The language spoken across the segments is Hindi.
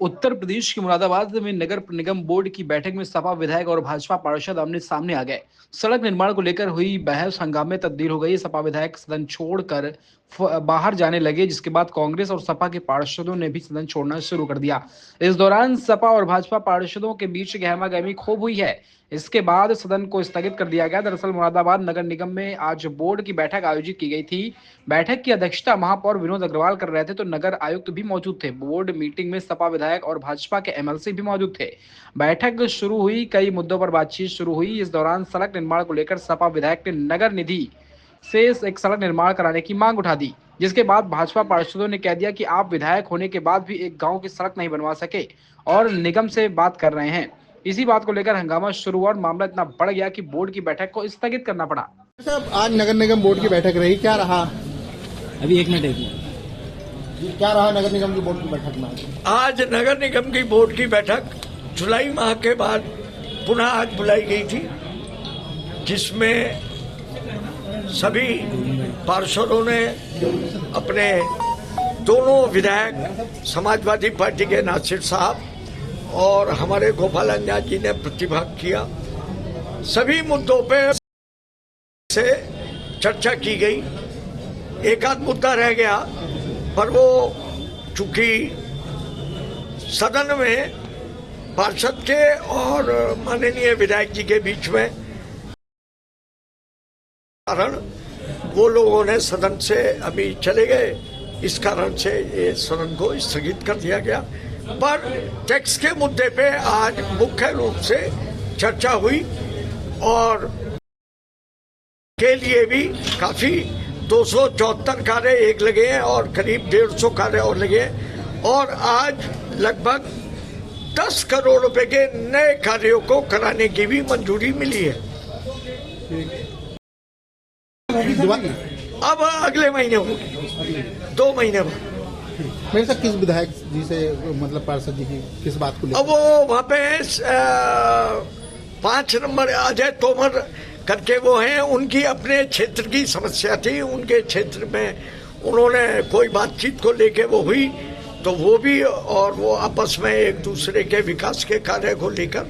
उत्तर प्रदेश के मुरादाबाद में नगर निगम बोर्ड की बैठक में सपा विधायक और भाजपा पार्षद आमने सामने आ गए। सड़क निर्माण को लेकर हुई बहस हंगामे में तब्दील हो गई। सपा विधायक सदन छोड़कर बाहर जाने लगे, जिसके बाद कांग्रेस और सपा के पार्षदों ने भी सदन छोड़ना शुरू कर दिया। इस दौरान सपा और भाजपा पार्षदों के बीच गहमागहमी खूब हुई है। इसके बाद सदन को स्थगित कर दिया गया। दरअसल मुरादाबाद नगर निगम में आज बोर्ड की बैठक आयोजित की गई थी। बैठक की अध्यक्षता महापौर विनोद अग्रवाल कर रहे थे, तो नगर आयुक्त भी मौजूद थे। बोर्ड मीटिंग में सपा विधायक और भाजपा के एमएलसी भी मौजूद थे। बैठक शुरू हुई, कई मुद्दों पर बातचीत शुरू हुई। इस दौरान सड़क निर्माण को लेकर सपा विधायक ने नगर निधि से एक सड़क निर्माण कराने की मांग उठा दी, जिसके बाद भाजपा पार्षदों ने कह दिया कि आप विधायक होने के बाद भी एक गांव की सड़क नहीं बनवा सके और निगम से बात कर रहे हैं। इसी बात को लेकर हंगामा शुरू हुआ और मामला इतना बढ़ गया कि बोर्ड की बैठक को स्थगित करना पड़ा। साहब, आज नगर निगम बोर्ड की बैठक रही, क्या रहा? अभी एक मिनट क्या रहा नगर निगम की बोर्ड की बैठक में? आज नगर निगम की बोर्ड की बैठक जुलाई माह के बाद पुनः आज बुलाई गई थी, जिसमें सभी पार्षदों ने अपने दोनों विधायक समाजवादी पार्टी के नासिर साहब और हमारे गोपाल अंजान जी ने प्रतिभाग किया। सभी मुद्दों पे से चर्चा की गई। एक आध मुद्दा रह गया, पर वो चूंकि सदन में पार्षद के और माननीय विधायक जी के बीच में कारण वो लोगों ने सदन से अभी चले गए, इस कारण से ये सदन को स्थगित कर दिया गया। पर टैक्स के मुद्दे पे आज मुख्य रूप से चर्चा हुई और के लिए भी काफी 274 कार्य एक लगे हैं और करीब 150 कार्य और लगे हैं और आज लगभग 10 करोड़ रुपए के नए कार्यों को कराने की भी मंजूरी मिली है। अब अगले महीने होगी, 2 महीने बाद। मेरे साथ किस विधायक जी से, मतलब पार्षद जी की किस बात को लेकर? अब वो वहाँ पे 5 नंबर अजय तोमर करके वो हैं, उनकी अपने क्षेत्र की समस्या थी। उनके क्षेत्र में उन्होंने कोई बातचीत को लेके वो हुई, तो वो भी और वो आपस में एक दूसरे के विकास के कार्य को लेकर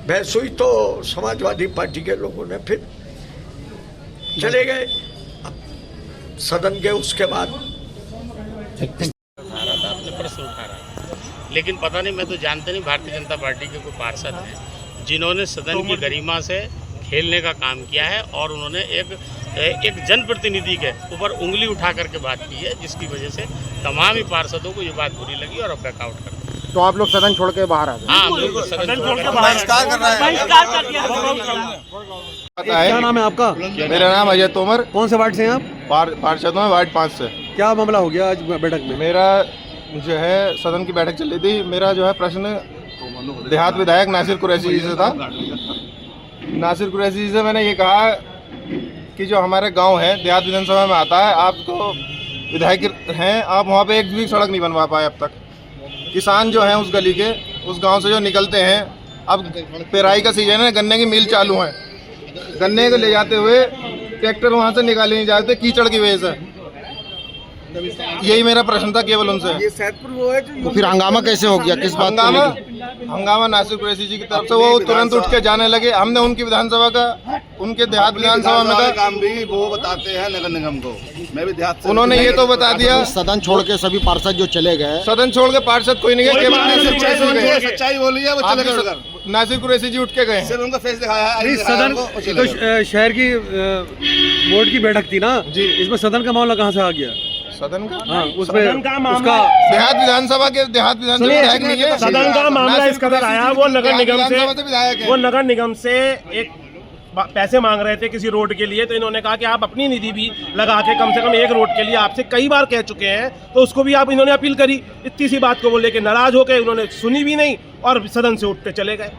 बहस हुई, तो समाजवादी पार्टी के लोगों ने फिर चले गए सदन के। उसके बाद आपने प्रश्न उठा रहा, लेकिन पता नहीं, मैं तो जानते नहीं भारतीय जनता पार्टी के कोई पार्षद हैं जिन्होंने सदन की गरिमा से खेलने का काम किया है और उन्होंने एक जनप्रतिनिधि के ऊपर उंगली उठा करके बात की है, जिसकी वजह से तमाम ही पार्षदों को ये बात बुरी लगी और अब बैकआउट कर दिया। तो आप लोग सदन छोड़ के बाहर आ गए? हाँ, बिल्कुल सदन छोड़ के बहिष्कार कर रहे हैं। क्या नाम है आपका? मेरा नाम अजय तोमर। कौन से वार्ड से हैं आप? पार्षद हूँ वार्ड 5 से। क्या मामला हो गया आज बैठक में? मेरा जो है सदन की बैठक चल रही थी, मेरा जो है प्रश्न देहात विधायक नासिर कुरैशी जी से था। नासिर कुरैशी जी से मैंने ये कहा कि जो हमारे गांव है देहात विधानसभा में आता है, आप तो विधायक हैं, आप वहाँ पे एक भी सड़क नहीं बनवा पाए अब तक। किसान जो हैं उस गली के, उस गांव से जो निकलते हैं, अब पेराई का सीजन है, गन्ने की मिल चालू है, गन्ने को ले जाते हुए ट्रैक्टर वहाँ से निकाले नहीं जाते कीचड़ की वजह से। यही मेरा प्रश्न था केवल उनसे। ये सैदपुर वो है तो फिर हंगामा कैसे हो गया? किस बात को? हंगामा नासिर कुरैशी जी की तरफ से, वो तुरंत उठ के जाने लगे। हमने उनकी विधानसभा का, उनके देहात विधानसभा में था काम भी वो बताते हैं नगर निगम को। मैं भी देहात, उन्होंने ये तो बता दिया। सदन छोड़ के सभी पार्षद जो चले गए, सदन छोड़ के पार्षद कोई नहीं गए, केवल नासिर कुरैशी गए। सच्चाई बोली है, वो चले गए। नासिर कुरैशी जी उठ के गए। सिर्फ उनका फेस दिखाया है। सदन तो शहर की बोर्ड की बैठक थी ना जी, इसमें सदन का मामला कहाँ से आ गया? सदन का, हाँ, उसमें उसका देहात विधानसभा के विधायक नहीं है। सदन का मामला इस कदर आया, वो नगर निगम से एक पैसे मांग रहे थे किसी रोड के लिए, तो इन्होंने कहा कि आप अपनी निधि भी लगा के कम से कम एक रोड के लिए आपसे कई बार कह चुके हैं, तो उसको भी आप इन्होंने अपील करी। इतनी सी बात को वो लेके नाराज होकर उन्होंने सुनी भी नहीं और सदन से उठते चले गए।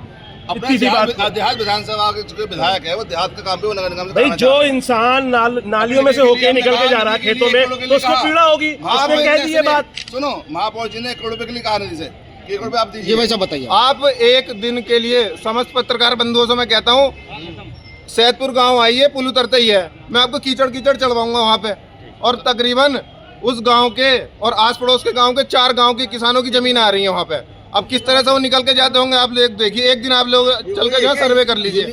इतनी सी बात। देहात विधानसभा के जो विधायक है वो देहात का काम भी वो नगर निगम से भाई, जो इंसान नालियों में से होके निकल के जा रहा है खेतों में, तो उसको पीड़ा होगी। उसने कह दी ये बात। सुनो, महापौर जी ने 1 करोड़ रुपए के लिए कहा निधि से, 1 करोड़ रुपए आप दीजिए। ये वैसा बताइए। आप एक दिन के लिए समस्त पत्रकार बंधुओं से मैं कहता हूँ, सैदपुर गांव आइए, पुल उतरते ही है, मैं आपको कीचड़ चढ़वाऊंगा वहाँ पे। और तकरीबन उस गांव के और आस पड़ोस के गांव के 4 गांव के किसानों की जमीन आ रही है वहाँ पे। अब किस तरह से वो निकल के जाते होंगे आप लोग देखिए, एक दिन आप लोग चल के जो है सर्वे कर लीजिए।